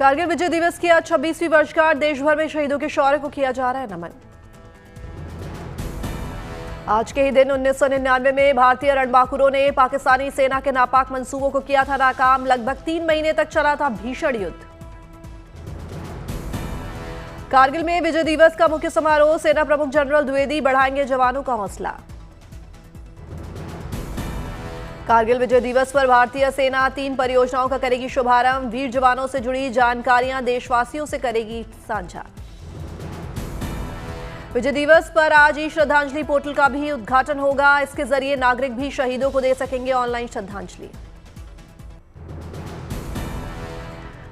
कारगिल विजय दिवस की आज 26वीं वर्षगांठ। देश भर में शहीदों के शौर्य को किया जा रहा है नमन। आज के ही दिन 1999 में भारतीय रणबांकुरों ने पाकिस्तानी सेना के नापाक मंसूबों को किया था नाकाम। लगभग 3 महीने तक चला था भीषण युद्ध। कारगिल में विजय दिवस का मुख्य समारोह। सेना प्रमुख जनरल द्विवेदी बढ़ाएंगे जवानों का हौसला। कारगिल विजय दिवस पर भारतीय सेना 3 परियोजनाओं का करेगी शुभारंभ। वीर जवानों से जुड़ी जानकारियां देशवासियों से करेगी साझा। विजय दिवस पर आज ई श्रद्धांजलि पोर्टल का भी उद्घाटन होगा। इसके जरिए नागरिक भी शहीदों को दे सकेंगे ऑनलाइन श्रद्धांजलि।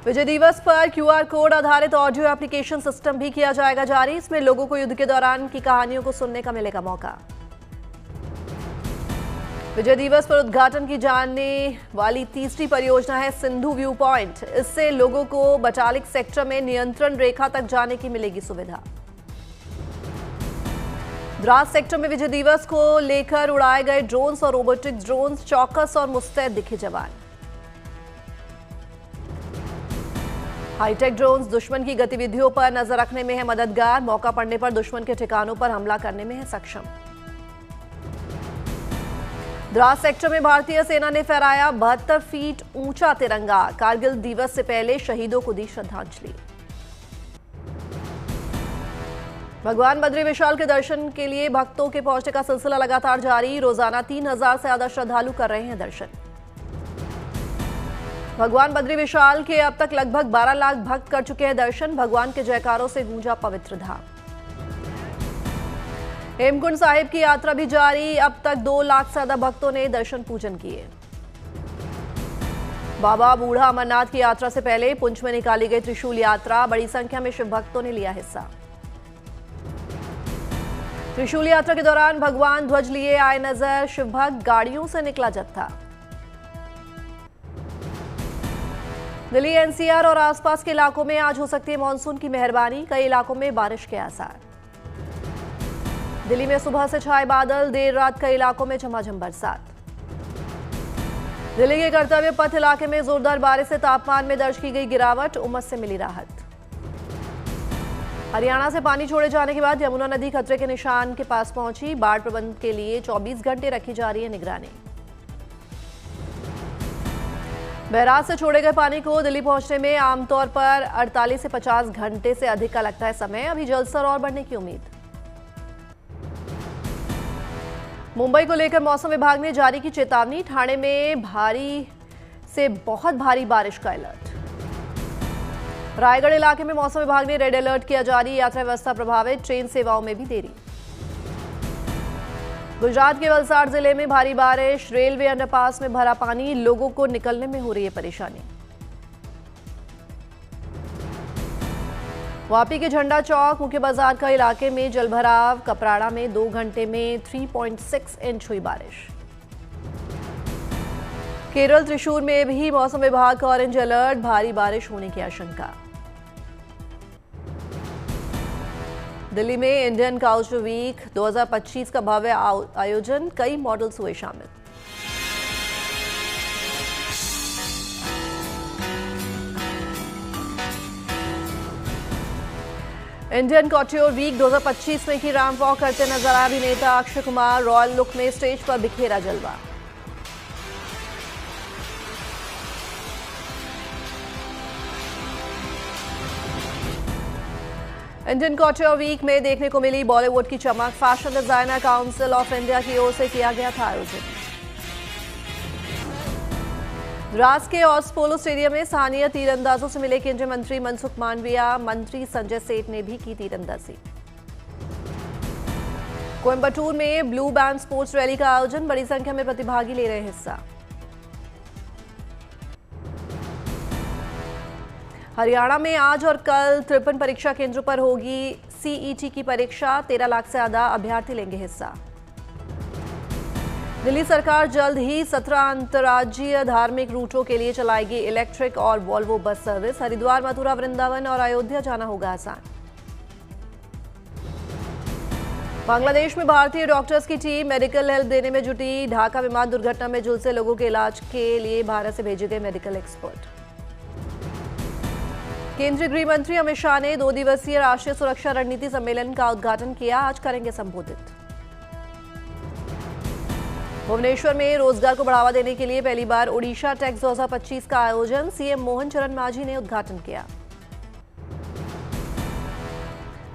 विजय दिवस पर क्यूआर कोड आधारित ऑडियो एप्लीकेशन सिस्टम भी किया जाएगा जारी। इसमें लोगों को युद्ध के दौरान की कहानियों को सुनने का मिलेगा मौका। विजय दिवस पर उद्घाटन की जाने वाली तीसरी परियोजना है सिंधु व्यू पॉइंट। इससे लोगों को बटालिक सेक्टर में नियंत्रण रेखा तक जाने की मिलेगी सुविधा। द्रास सेक्टर में विजय दिवस को लेकर उड़ाए गए ड्रोन्स और रोबोटिक ड्रोन्स चौकस और मुस्तैद दिखे जवान। हाईटेक ड्रोन्स दुश्मन की गतिविधियों पर नजर रखने में है मददगार। मौका पड़ने पर दुश्मन के ठिकानों पर हमला करने में है सक्षम। द्रास सेक्टर में भारतीय सेना ने फहराया 72 फीट ऊंचा तिरंगा। कारगिल दिवस से पहले शहीदों को दी श्रद्धांजलि। भगवान बद्री विशाल के दर्शन के लिए भक्तों के पहुंचने का सिलसिला लगातार जारी। रोजाना 3000 से ज्यादा श्रद्धालु कर रहे हैं दर्शन। भगवान बद्री विशाल के अब तक लगभग 12 लाख भक्त कर चुके हैं दर्शन। भगवान के जयकारों से गूंजा पवित्र धाम। हेमकुंड साहिब की यात्रा भी जारी। अब तक 2 लाख से ज्यादा भक्तों ने दर्शन पूजन किए। बाबा बूढ़ा अमरनाथ की यात्रा से पहले पुंछ में निकाली गई त्रिशूल यात्रा। बड़ी संख्या में शिव भक्तों ने लिया हिस्सा। त्रिशूल यात्रा के दौरान भगवान ध्वज लिए आए नजर। शिव भक्त गाड़ियों से निकला जत्था। दिल्ली एनसीआर और आसपास के इलाकों में आज हो सकती है मानसून की मेहरबानी। कई इलाकों में बारिश के आसार। दिल्ली में सुबह से छाए बादल। देर रात कई इलाकों में झमाझम बरसात। दिल्ली के कर्तव्य पथ इलाके में जोरदार बारिश से तापमान में दर्ज की गई गिरावट। उमस से मिली राहत। हरियाणा से पानी छोड़े जाने के बाद यमुना नदी खतरे के निशान के पास पहुंची। बाढ़ प्रबंधन के लिए 24 घंटे रखी जा रही है निगरानी। बैराज से छोड़े गए पानी को दिल्ली पहुंचने में आमतौर पर 48 से 50 घंटे से अधिक का लगता है समय। अभी जलस्तर और बढ़ने की उम्मीद। मुंबई को लेकर मौसम विभाग ने जारी की चेतावनी। ठाणे में भारी से बहुत भारी बारिश का अलर्ट। रायगढ़ इलाके में मौसम विभाग ने रेड अलर्ट किया जारी। यात्रा व्यवस्था प्रभावित। ट्रेन सेवाओं में भी देरी। गुजरात के वलसाड़ जिले में भारी बारिश। रेलवे अंडरपास में भरा पानी। लोगों को निकलने में हो रही है परेशानी। वापी के झंडा चौक मुख्य बाजार का इलाके में जलभराव। कपराड़ा में 2 घंटे में 3.6 इंच हुई बारिश। केरल त्रिशूर में भी मौसम विभाग का ऑरेंज अलर्ट। भारी बारिश होने की आशंका। दिल्ली में इंडियन काउच वीक 2025 का भव्य आयोजन। कई मॉडल्स हुए शामिल। इंडियन कॉट्योर वीक 2025 में की रैंप वॉक करते नजर आया अभिनेता अक्षय कुमार। रॉयल लुक में स्टेज पर बिखेरा जलवा। इंडियन कॉट्योर वीक में देखने को मिली बॉलीवुड की चमक। Fashion designer council of India की ओर से किया गया था आयोजन। द्रास के ऑस पोलो स्टेडियम में स्थानीय तीरंदाजों से मिले केंद्रीय मंत्री मनसुख मांडविया। मंत्री संजय सेठ ने भी की तीरंदाजी। कोयंबटूर में ब्लू बैंड स्पोर्ट्स रैली का आयोजन। बड़ी संख्या में प्रतिभागी ले रहे हिस्सा। हरियाणा में आज और कल 53 परीक्षा केंद्रों पर होगी सीईटी की परीक्षा। 13 लाख से ज्यादा अभ्यर्थी लेंगे हिस्सा। दिल्ली सरकार जल्द ही 17 अंतर्राज्यीय धार्मिक रूटों के लिए चलाएगी इलेक्ट्रिक और Volvo bus service. Haridwar, Mathura, Vrindavan और अयोध्या जाना होगा आसान। बांग्लादेश में भारतीय डॉक्टर्स की टीम मेडिकल हेल्प देने में जुटी। ढाका विमान दुर्घटना में झुलसे लोगों के इलाज के लिए भारत से भेजे गए मेडिकल एक्सपर्ट। केंद्रीय गृह मंत्री अमित शाह ने 2 दिवसीय राष्ट्रीय सुरक्षा रणनीति सम्मेलन का उद्घाटन किया। आज करेंगे संबोधित। भुवनेश्वर में रोजगार को बढ़ावा देने के लिए पहली बार ओडिशा टेक्स 2025 का आयोजन सीएम मोहन चरण मांझी ने उद्घाटन किया।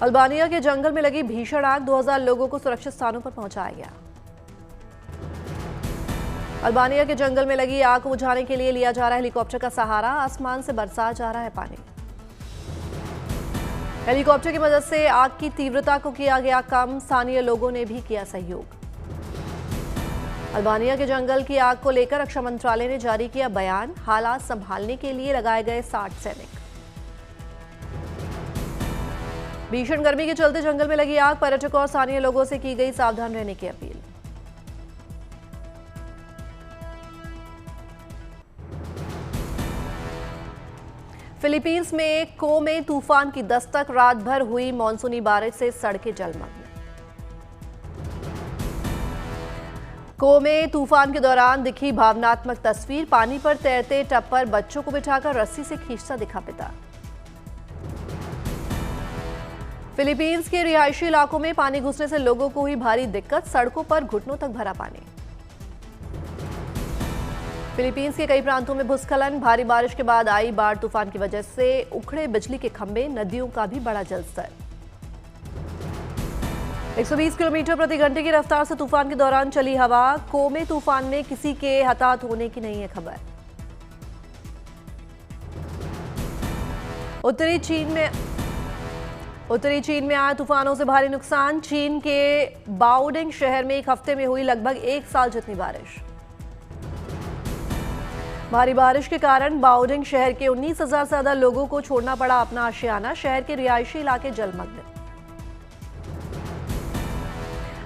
अल्बानिया के जंगल में लगी भीषण आग, 2000 लोगों को सुरक्षित स्थानों पर पहुंचाया गया। अल्बानिया के जंगल में लगी आग को बुझाने के लिए लिया जा रहा है हेलीकॉप्टर का सहारा। आसमान से बरसा जा रहा है पानी। हेलीकॉप्टर की मदद से आग की तीव्रता को किया गया कम। स्थानीय लोगों ने भी किया सहयोग। अल्बानिया के जंगल की आग को लेकर रक्षा मंत्रालय ने जारी किया बयान। हालात संभालने के लिए लगाए गए 60 सैनिक। भीषण गर्मी के चलते जंगल में लगी आग, पर्यटकों और स्थानीय लोगों से की गई सावधान रहने की अपील। फिलीपींस में कोमे तूफान की दस्तक, रात भर हुई मानसूनी बारिश से सड़कें जलमग्न। कोमे तूफान के दौरान दिखी भावनात्मक तस्वीर, पानी पर तैरते टप्पर बच्चों को बिठाकर रस्सी से खींचता दिखा पिता। फिलीपींस के रिहायशी इलाकों में पानी घुसने से लोगों को हुई भारी दिक्कत, सड़कों पर घुटनों तक भरा पानी। फिलीपींस के कई प्रांतों में भूस्खलन, भारी बारिश के बाद आई बाढ़, तूफान की वजह से उखड़े बिजली के खंभे, नदियों का भी बढ़ा जलस्तर। 120 किलोमीटर प्रति घंटे की रफ्तार से तूफान के दौरान चली हवा। कोमे तूफान में किसी के हताहत होने की नहीं है खबर। उत्तरी चीन में आए तूफानों से भारी नुकसान। चीन के बाओडिंग शहर में एक हफ्ते में हुई लगभग 1 साल जितनी बारिश। भारी बारिश के कारण बाओडिंग शहर के 19,000 से ज्यादा लोगों को छोड़ना पड़ा अपना आशियाना। शहर के रिहायशी इलाके जलमग्न।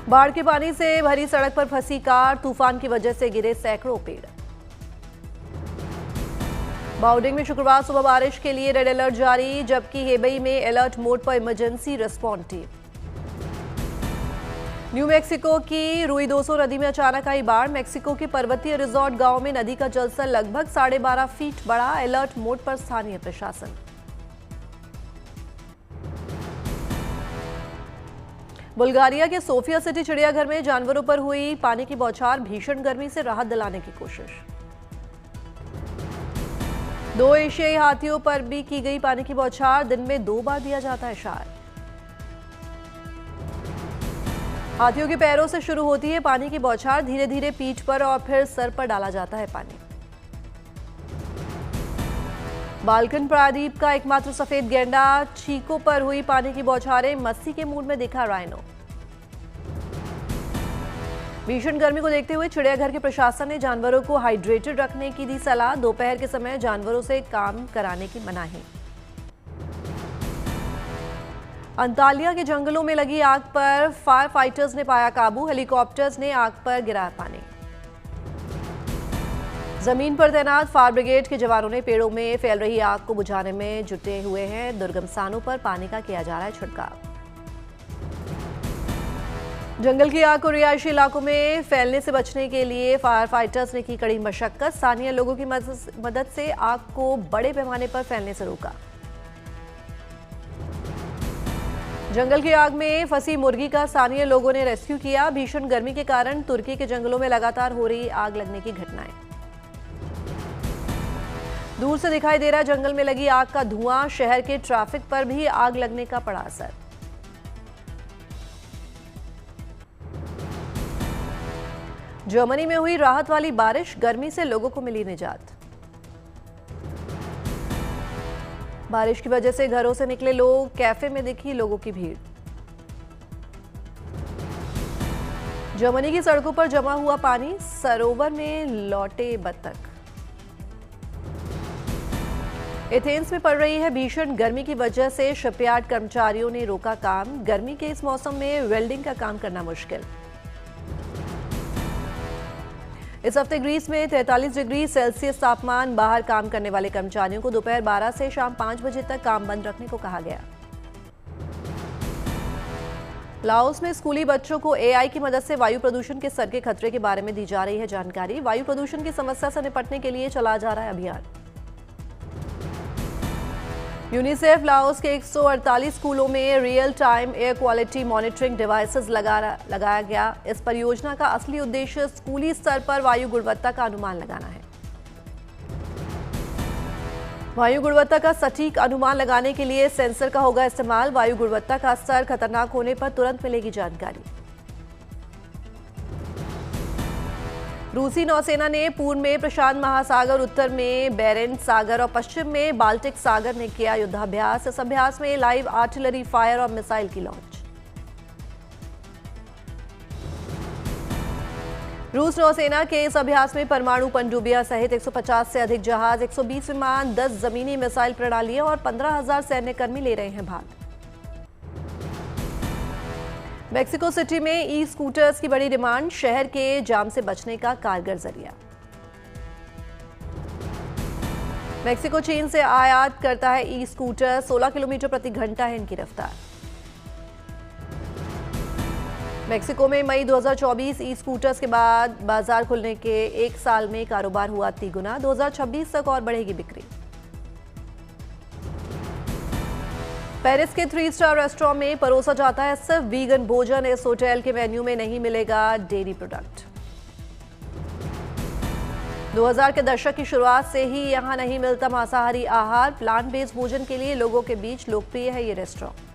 बाढ़ के पानी से भरी सड़क पर फंसी कार, तूफान की वजह से गिरे सैकड़ों पेड़। बाओडिंग में शुक्रवार सुबह बारिश के लिए रेड अलर्ट जारी, जबकि हेबई में अलर्ट मोड पर emergency response team. New Mexico की रुइदोसो नदी में अचानक आई बाढ़। मैक्सिको के पर्वतीय रिजॉर्ट गांव में नदी का जलस्तर लगभग 12.5 फीट बढ़ा। अलर्ट मोड पर स्थानीय प्रशासन। बुल्गारिया के सोफिया सिटी चिड़ियाघर में जानवरों पर हुई पानी की बौछार, भीषण गर्मी से राहत दिलाने की कोशिश। 2 एशियाई हाथियों पर भी की गई पानी की बौछार, दिन में 2 बार दिया जाता है इशारा। हाथियों के पैरों से शुरू होती है पानी की बौछार, धीरे धीरे पीठ पर और फिर सर पर डाला जाता है पानी। बाल्कन प्रायद्वीप का एकमात्र सफेद गैंडा, चीको पर हुई पानी की बौछारें, मस्ती के मूड में दिखा राइनो। भीषण गर्मी को देखते हुए चिड़ियाघर के प्रशासन ने जानवरों को हाइड्रेटेड रखने की दी सलाह। दोपहर के समय जानवरों से काम कराने की मनाही। अंतालिया के जंगलों में लगी आग पर फायर फाइटर्स ने पाया काबू। हेलीकॉप्टर्स ने आग पर गिराया पानी। जमीन पर तैनात फायर ब्रिगेड के जवानों ने पेड़ों में फैल रही आग को बुझाने में जुटे हुए हैं। दुर्गम स्थानों पर पानी का किया जा रहा है छिड़काव। जंगल की आग को रिहायशी इलाकों में फैलने से बचने के लिए फायर फाइटर्स ने की कड़ी मशक्कत। स्थानीय लोगों की मदद से आग को बड़े पैमाने पर फैलने से रोका। जंगल की आग में फंसी मुर्गी का स्थानीय लोगों ने रेस्क्यू किया। भीषण गर्मी के कारण तुर्की के जंगलों में लगातार हो रही आग लगने की घटनाएं। दूर से दिखाई दे रहा जंगल में लगी आग का धुआं, शहर के ट्रैफिक पर भी आग लगने का पड़ा असर। जर्मनी में हुई राहत वाली बारिश, गर्मी से लोगों को मिली निजात। बारिश की वजह से घरों से निकले लोग, कैफे में दिखी लोगों की भीड़। जर्मनी की सड़कों पर जमा हुआ पानी, सरोवर में लौटे बत्तख। एथेंस में पड़ रही है भीषण गर्मी की वजह से शिपयार्ड कर्मचारियों ने रोका काम। गर्मी के इस मौसम में वेल्डिंग का काम करना मुश्किल। इस हफ्ते ग्रीस में 43 डिग्री सेल्सियस तापमान। बाहर काम करने वाले कर्मचारियों को दोपहर 12 से शाम 5 बजे तक काम बंद रखने को कहा गया। लाओस में स्कूली बच्चों को एआई की मदद से वायु प्रदूषण के स्तर के खतरे के बारे में दी जा रही है जानकारी। वायु प्रदूषण की समस्या से निपटने के लिए चला जा रहा है अभियान। यूनिसेफ लाओस के 148 स्कूलों में real time air quality monitoring devices लगाया गया। इस परियोजना का असली उद्देश्य स्कूली स्तर पर वायु गुणवत्ता का अनुमान लगाना है। वायु गुणवत्ता का सटीक अनुमान लगाने के लिए सेंसर का होगा इस्तेमाल। वायु गुणवत्ता का स्तर खतरनाक होने पर तुरंत मिलेगी जानकारी। रूसी नौसेना ने पूर्व में प्रशांत महासागर, उत्तर में बेरेंट सागर और पश्चिम में बाल्टिक सागर में किया युद्धाभ्यास। इस अभ्यास में लाइव आर्टिलरी फायर और मिसाइल की लॉन्च। रूस नौसेना के इस अभ्यास में परमाणु पनडुब्बियां सहित 150 से अधिक जहाज, 120 विमान, 10 जमीनी मिसाइल प्रणालियां और 15,000 सैन्यकर्मी ले रहे हैं भाग। मेक्सिको सिटी में ई स्कूटर्स की बड़ी डिमांड, शहर के जाम से बचने का कारगर जरिया। मेक्सिको चीन से आयात करता है ई स्कूटर, 16 किलोमीटर प्रति घंटा है इनकी रफ्तार। मेक्सिको में मई 2024 ई स्कूटर्स के बाद बाजार खुलने के एक साल में कारोबार हुआ 3 गुना। 2026 तक और बढ़ेगी बिक्री। पेरिस के 3 स्टार रेस्टोरेंट में परोसा जाता है सिर्फ वीगन भोजन। इस होटल के मेन्यू में नहीं मिलेगा डेयरी प्रोडक्ट। 2000 के दशक की शुरुआत से ही यहां नहीं मिलता मांसाहारी आहार। प्लांट बेस्ड भोजन के लिए लोगों के बीच लोकप्रिय है ये रेस्टोरेंट।